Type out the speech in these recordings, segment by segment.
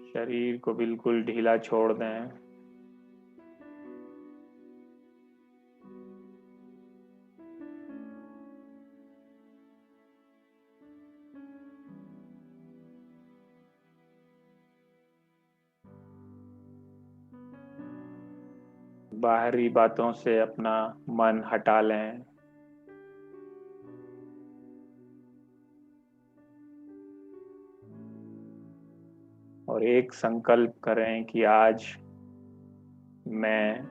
शरीर को बिल्कुल ढीला छोड़ दें। बाहरी बातों से अपना मन हटा लें। और एक संकल्प करें कि आज मैं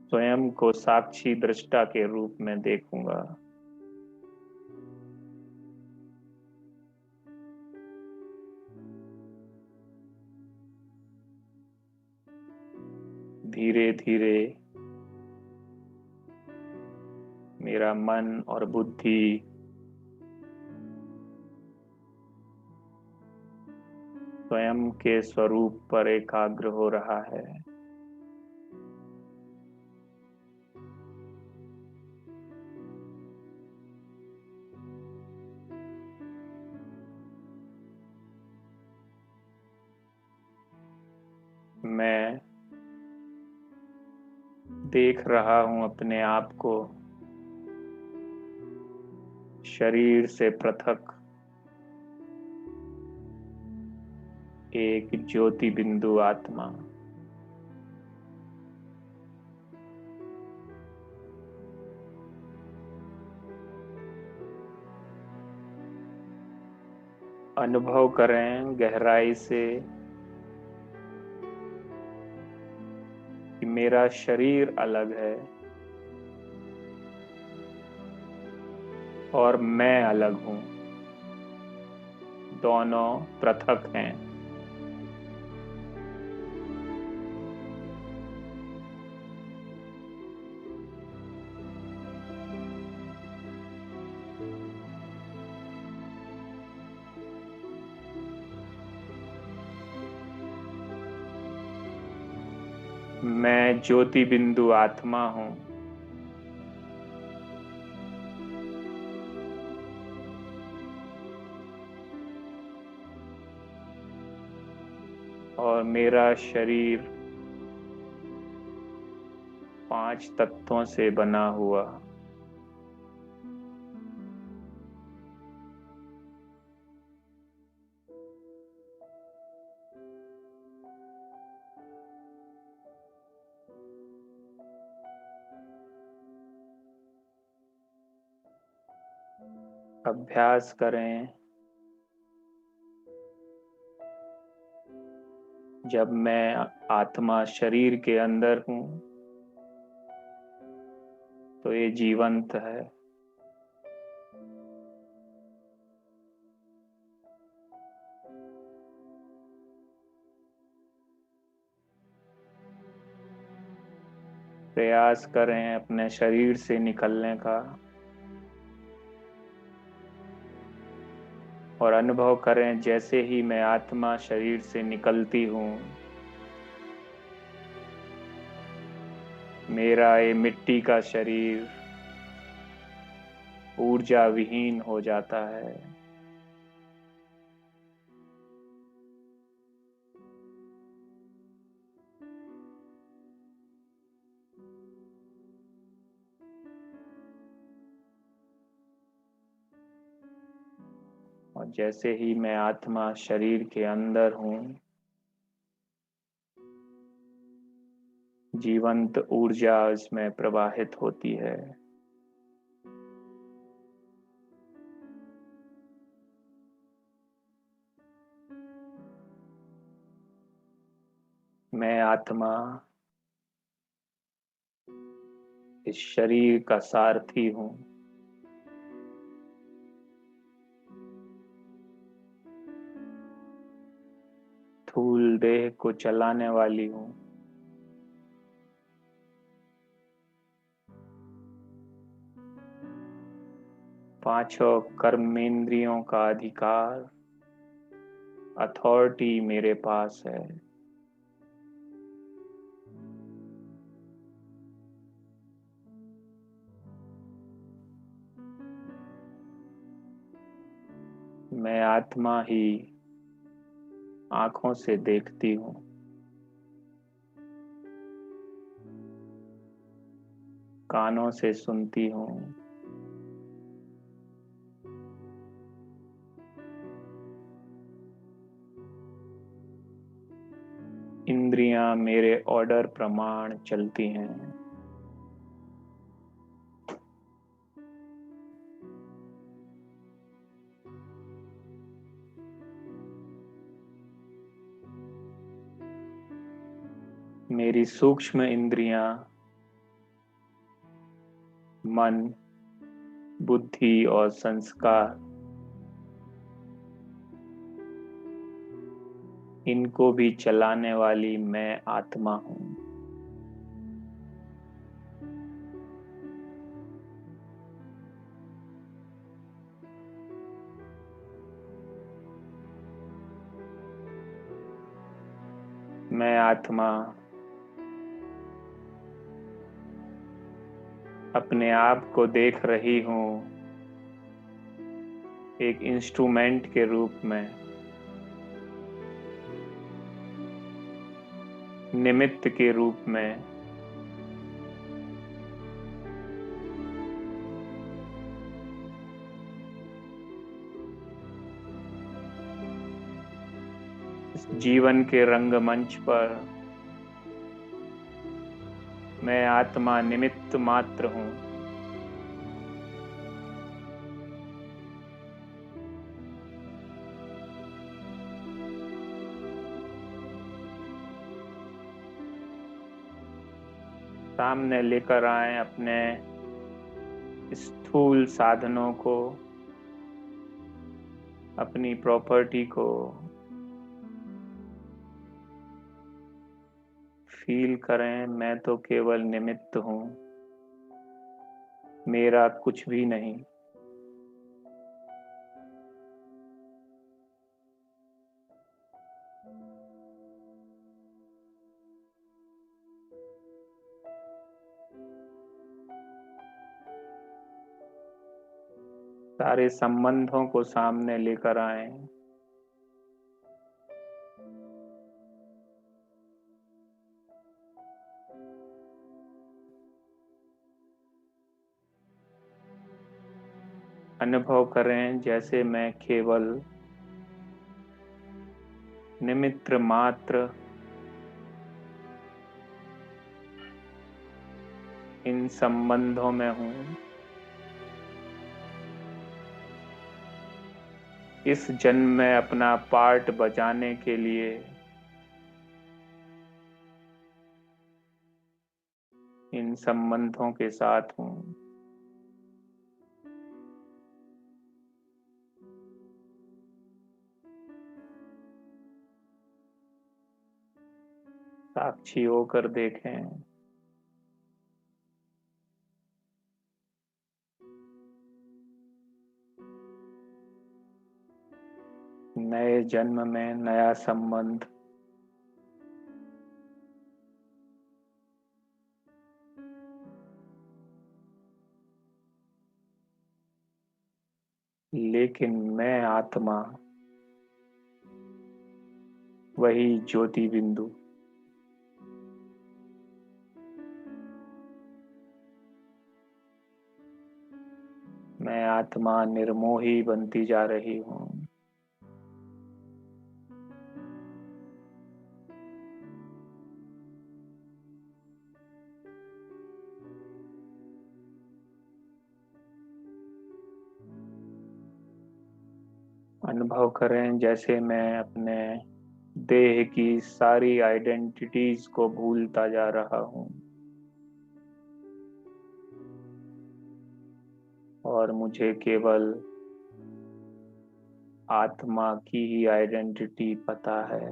स्वयं को साक्षी दृष्टा के रूप में देखूंगा। धीरे धीरे मेरा मन और बुद्धि स्वयं के स्वरूप पर एकाग्र हो रहा है। मैं देख रहा हूं अपने आप को शरीर से पृथक एक ज्योति बिंदु आत्मा। अनुभव करें गहराई से कि मेरा शरीर अलग है और मैं अलग हूं। दोनों पृथक हैं। मैं ज्योति बिंदु आत्मा हूं। और मेरा शरीर 5 तत्वों से बना हुआ। अभ्यास करें। जब मैं आत्मा शरीर के अंदर हूं तो ये जीवंत है। प्रयास करें अपने शरीर से निकलने का और अनुभव करें जैसे ही मैं आत्मा शरीर से निकलती हूं मेरा ये मिट्टी का शरीर ऊर्जा विहीन हो जाता है। और जैसे ही मैं आत्मा शरीर के अंदर हूं जीवंत ऊर्जा इसमें प्रवाहित होती है। मैं आत्मा इस शरीर का सारथी हूं। स्थूल देह को चलाने वाली हूं। पांचों कर्मेंद्रियों का अधिकार अथॉरिटी मेरे पास है। मैं आत्मा ही आंखों से देखती हूँ, कानों से सुनती हूँ, इंद्रियां मेरे ऑर्डर प्रमाण चलती हैं। मेरी सूक्ष्म इंद्रियां मन, बुद्धि और संस्कार, इनको भी चलाने वाली मैं आत्मा हूँ। मैं आत्मा अपने आप को देख रही हूँ एक इंस्ट्रूमेंट के रूप में, निमित्त के रूप में। इस जीवन के रंगमंच पर मैं आत्मा निमित्त मात्र हूँ। सामने लेकर आए अपने स्थूल साधनों को, अपनी प्रॉपर्टी को। फील करें, मैं तो केवल निमित्त हूँ, मेरा कुछ भी नहीं। सारे संबंधों को सामने लेकर आए। अनुभव करें जैसे मैं केवल निमित्त मात्र इन संबंधों में हूँ। इस जन्म में अपना पार्ट बजाने के लिए इन संबंधों के साथ हूँ। साक्षी होकर देखें। नए जन्म में नया संबंध। लेकिन मैं आत्मा, वही ज्योति बिंदु। मैं आत्मा निर्मोही बनती जा रही हूँ। अनुभव करें जैसे मैं अपने देह की सारी आइडेंटिटीज को भूलता जा रहा हूँ और मुझे केवल आत्मा की ही आइडेंटिटी पता है।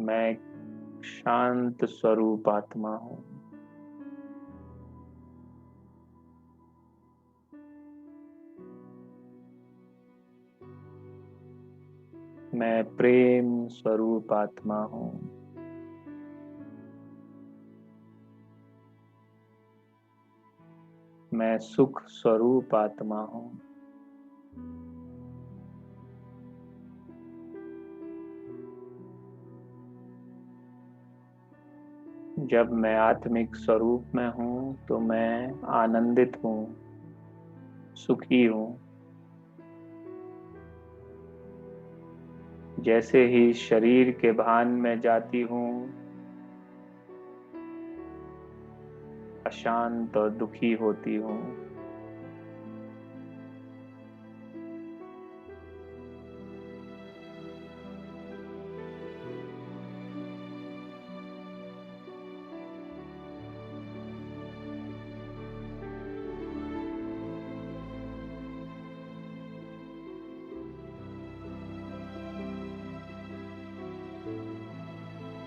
मैं शांत स्वरूप आत्मा हूँ। मैं प्रेम स्वरूप आत्मा हूँ। मैं सुख स्वरूप आत्मा हूँ। जब मैं आत्मिक स्वरूप में हूँ तो मैं आनंदित हूँ, सुखी हूँ। जैसे ही शरीर के भान में जाती हूँ, अशांत और दुखी होती हूँ।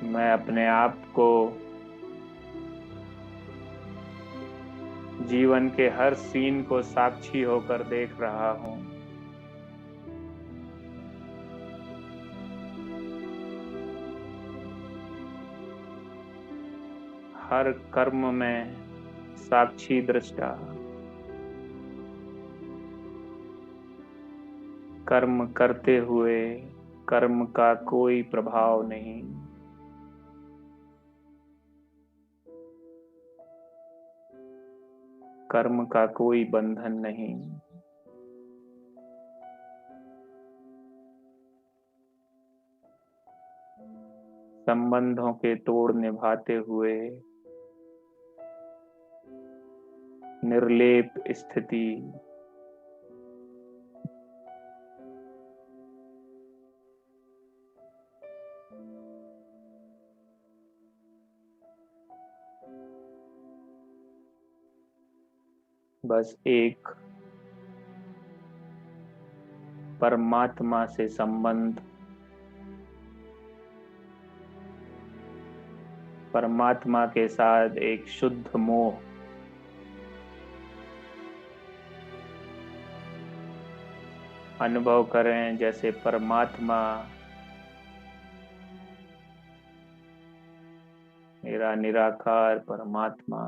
मैं अपने आप को जीवन के हर सीन को साक्षी होकर देख रहा हूँ। हर कर्म में साक्षी दृष्टा। कर्म करते हुए कर्म का कोई प्रभाव नहीं। कर्म का कोई बंधन नहीं। संबंधों के तोड़ निभाते हुए निर्लेप स्थिति। बस एक परमात्मा से संबंध, परमात्मा के साथ एक शुद्ध मोह। अनुभव करें जैसे परमात्मा मेरा निराकार परमात्मा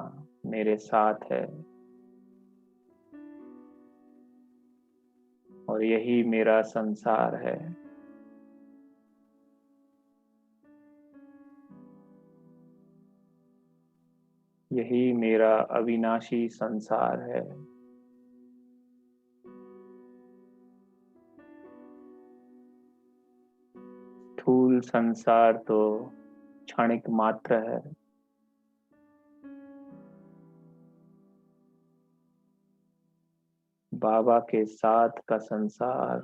मेरे साथ है और यही मेरा संसार है। यही मेरा अविनाशी संसार है। स्थूल संसार तो क्षणिक मात्र है। बाबा के साथ का संसार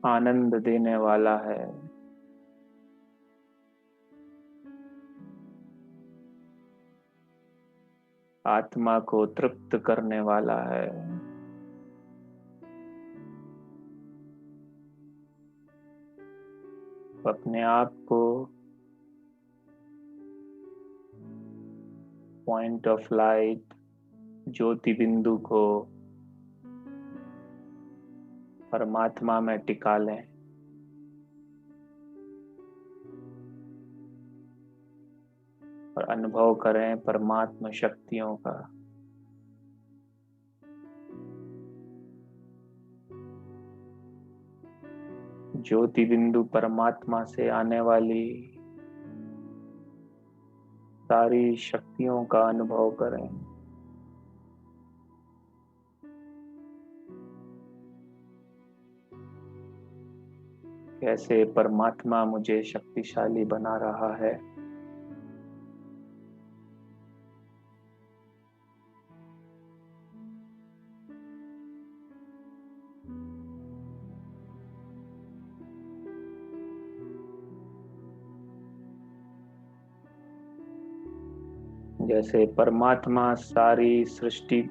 आनंद देने वाला है। आत्मा को तृप्त करने वाला है। अपने आप को पॉइंट ऑफ लाइट, ज्योति बिंदु को परमात्मा में टिका लें। और अनुभव करें परमात्मा शक्तियों का। ज्योति बिंदु परमात्मा से आने वाली सारी शक्तियों का अनुभव करें। कैसे परमात्मा मुझे शक्तिशाली बना रहा है। जैसे परमात्मा सारी सृष्टि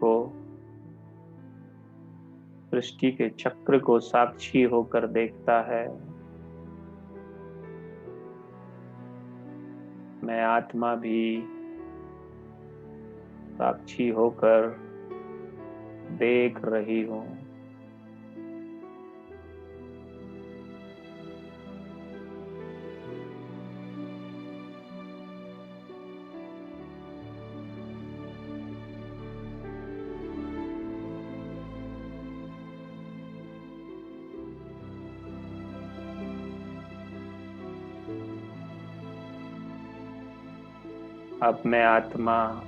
के चक्र को साक्षी होकर देखता है, मैं आत्मा भी साक्षी होकर देख रही हूँ। अब मैं आत्मा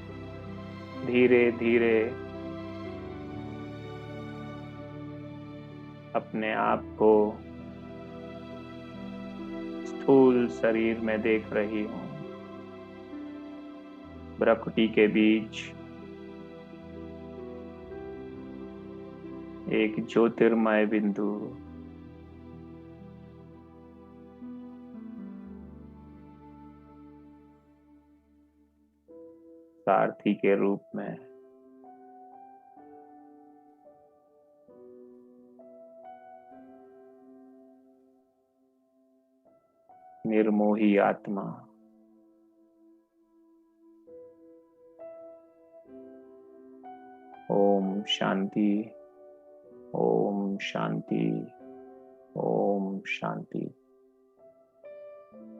धीरे धीरे अपने आप को स्थूल शरीर में देख रही हूँ। भ्रकुटी के बीच एक ज्योतिर्मय बिंदु, सारथी के रूप में। निर्मोही आत्मा। ओम शांति। ओम शांति। ओम शांति।